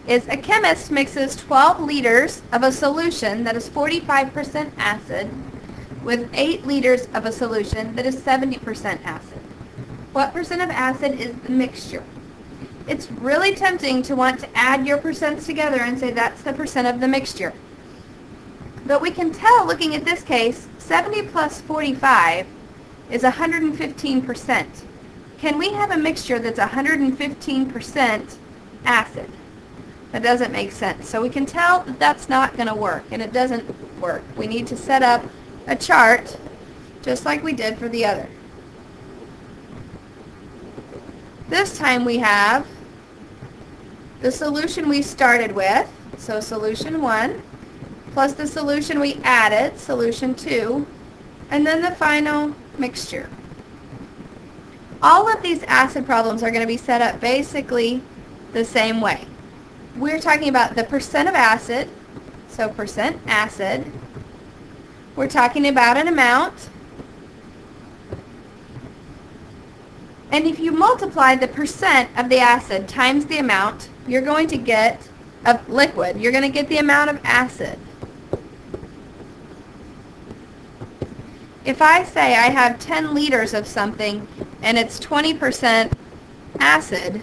is a chemist mixes 12 liters of a solution that is 45% acid with 8 liters of a solution that is 70% acid. What percent of acid is the mixture? It's really tempting to want to add your percents together and say that's the percent of the mixture. But we can tell, looking at this case, 70 plus 45 is 115%. Can we have a mixture that's 115% acid? That doesn't make sense. So we can tell that that's not going to work, and it doesn't work. We need to set up a chart just like we did for the other. This time we have the solution we started with, so solution 1, plus the solution we added, solution 2, and then the final mixture. All of these acid problems are going to be set up basically the same way. We're talking about the percent of acid, so percent acid. We're talking about an amount. And if you multiply the percent of the acid times the amount, you're going to get of liquid. You're going to get the amount of acid. If I say I have 10 liters of something and it's 20% acid,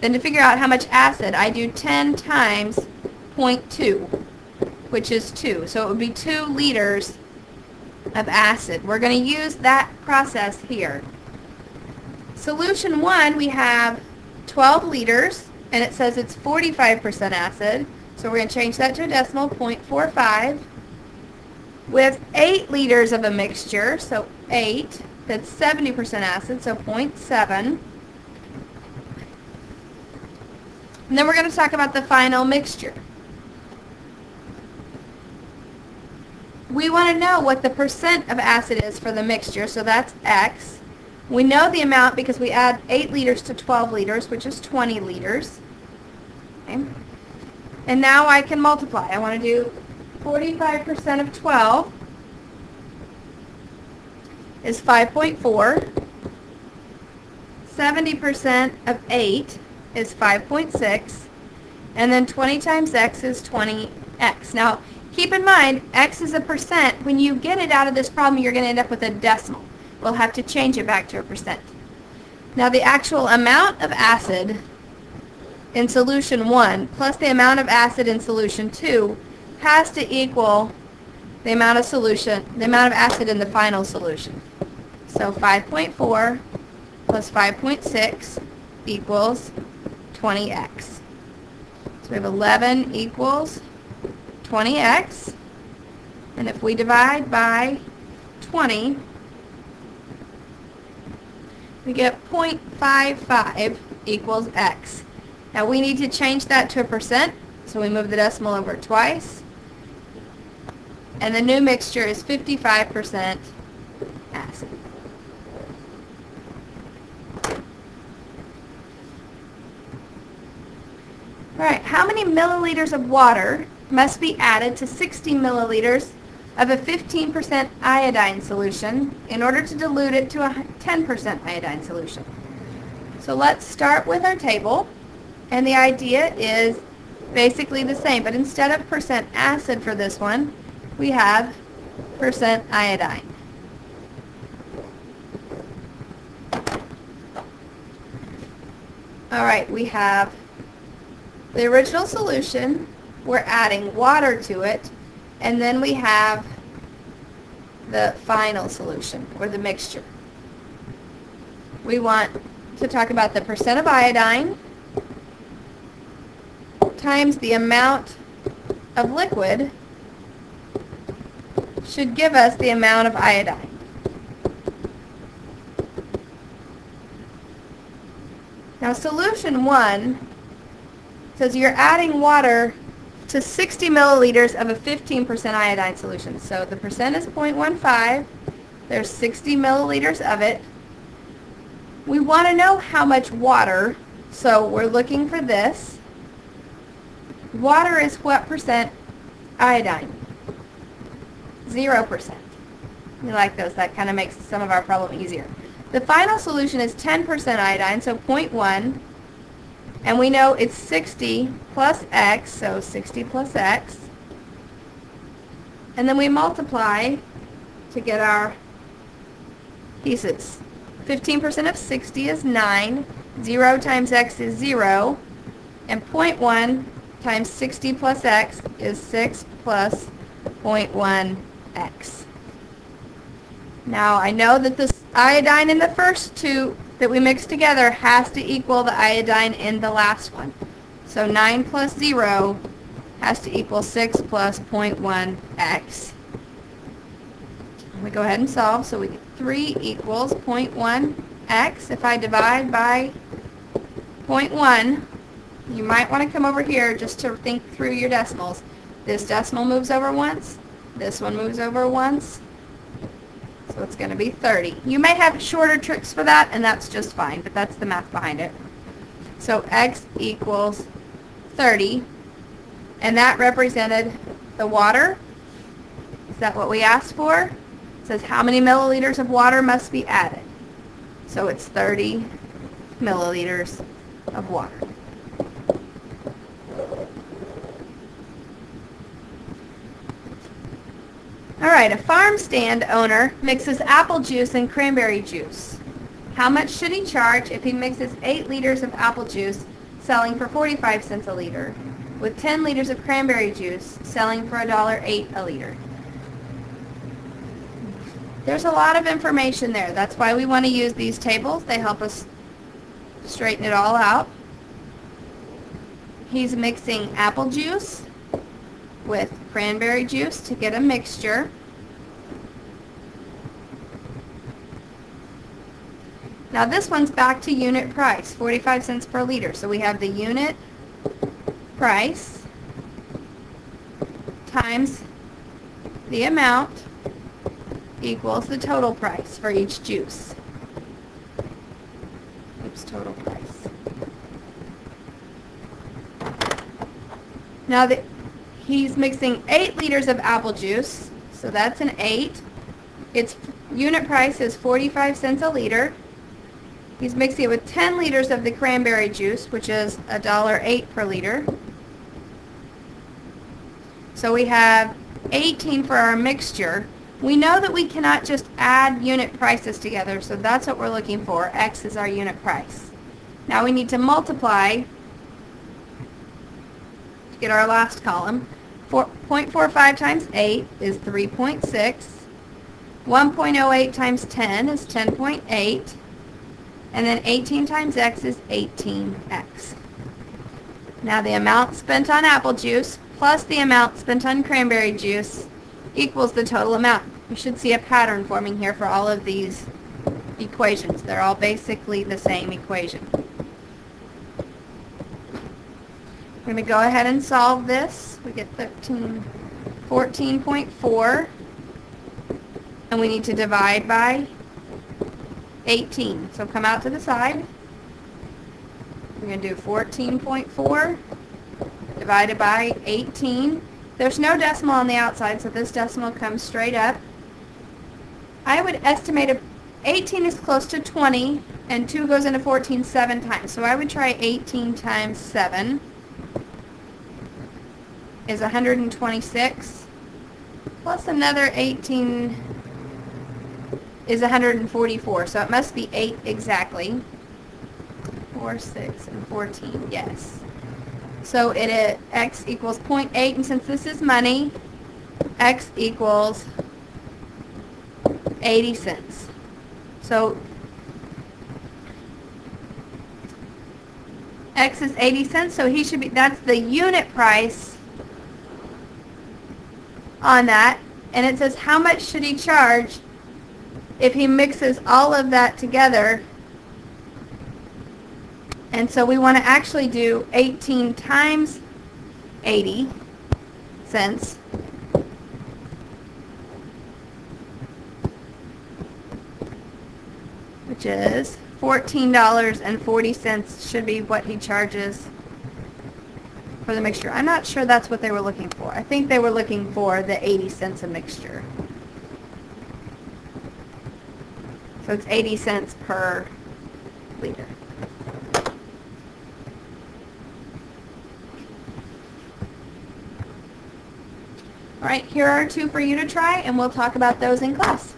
then to figure out how much acid, I do 10 times 0.2, which is 2. So it would be 2 liters of acid. We're going to use that process here. Solution 1, we have 12 liters, and it says it's 45% acid. So we're going to change that to a decimal, 0.45. With 8 liters of a mixture, so 8, that's 70% acid, so 0.7. And then we're going to talk about the final mixture. We want to know what the percent of acid is for the mixture, so that's X. We know the amount because we add 8 liters to 12 liters, which is 20 liters. Okay. And now I can multiply. I want to do 45% of 12 is 5.4. 70% of 8 is 5.6. And then 20 times X is 20X. Now, keep in mind, X is a percent. When you get it out of this problem, you're going to end up with a decimal. We'll have to change it back to a percent. Now, the actual amount of acid in solution 1 plus the amount of acid in solution 2 has to equal the amount of acid in the final solution. So 5.4 plus 5.6 equals 20x. So we have 11 equals 20x. And if we divide by 20, we get 0.55 equals x. Now we need to change that to a percent, so we move the decimal over twice. And the new mixture is 55% acid. Alright, how many milliliters of water must be added to 60 milliliters of a 15% iodine solution in order to dilute it to a 10% iodine solution? So let's start with our table, and the idea is basically the same, but instead of percent acid for this one, we have percent iodine. Alright, we have the original solution, we're adding water to it, and then we have the final solution, or the mixture. We want to talk about the percent of iodine times the amount of liquid should give us the amount of iodine. Now solution 1 says you're adding water to 60 milliliters of a 15% iodine solution. So the percent is 0.15. There's 60 milliliters of it. We want to know how much water, so we're looking for this. Water is what percent iodine? 0%. We like those. That kind of makes some of our problem easier. The final solution is 10% iodine, so 0.1. And we know it's 60 plus x, so 60 plus x. And then we multiply to get our pieces. 15% of 60 is 9. 0 times x is 0. And 0.1 times 60 plus x is 6 plus 0.1x. Now I know that this iodine in the first two that we mixed together has to equal the iodine in the last one. So 9 plus 0 has to equal 6 plus 0.1x. We go ahead and solve, so we get 3 equals 0.1x. If I divide by 0.1, you might want to come over here just to think through your decimals. This decimal moves over once, this one moves over once, so it's going to be 30. You may have shorter tricks for that, and that's just fine, but that's the math behind it. So x equals 30, and that represented the water. Is that what we asked for? It says how many milliliters of water must be added. So it's 30 milliliters of water. Alright, a farm stand owner mixes apple juice and cranberry juice. How much should he charge if he mixes 8 liters of apple juice selling for 45 cents a liter with 10 liters of cranberry juice selling for $1.08 a liter? There's a lot of information there. That's why we want to use these tables. They help us straighten it all out. He's mixing apple juice with cranberry juice to get a mixture. Now this one's back to unit price, 45 cents per liter. So we have the unit price times the amount equals the total price for each juice. Oops, total price. Now he's mixing 8 liters of apple juice, so that's an 8. Its unit price is 45 cents a liter. He's mixing it with 10 liters of the cranberry juice, which is $1.08 per liter. So we have 18 for our mixture. We know that we cannot just add unit prices together, so that's what we're looking for. X is our unit price. Now we need to multiply to get our last column. 0.45 times 8 is 3.6. 1.08 times 10 is 10.8. And then 18 times x is 18x. Now the amount spent on apple juice plus the amount spent on cranberry juice equals the total amount. You should see a pattern forming here for all of these equations. They're all basically the same equation. We're going to go ahead and solve this. We get 14.4, and we need to divide by 18. So come out to the side. We're going to do 14.4 divided by 18. There's no decimal on the outside, so this decimal comes straight up. I would estimate 18 is close to 20, and 2 goes into 14 7 times. So I would try 18 times 7 is 126, plus another 18 is 144, so it must be 8 exactly. 4, 6, and 14, yes. So x equals 0.8, and since this is money, x equals 80 cents. So x is 80 cents, so he should be, that's the unit price on that. And it says how much should he charge if he mixes all of that together. And so we want to actually do 18 times 80 cents. Which is $14.40 should be what he charges for the mixture. I'm not sure that's what they were looking for. I think they were looking for the 80 cents a mixture. So it's 80 cents per liter. All right, here are two for you to try, and we'll talk about those in class.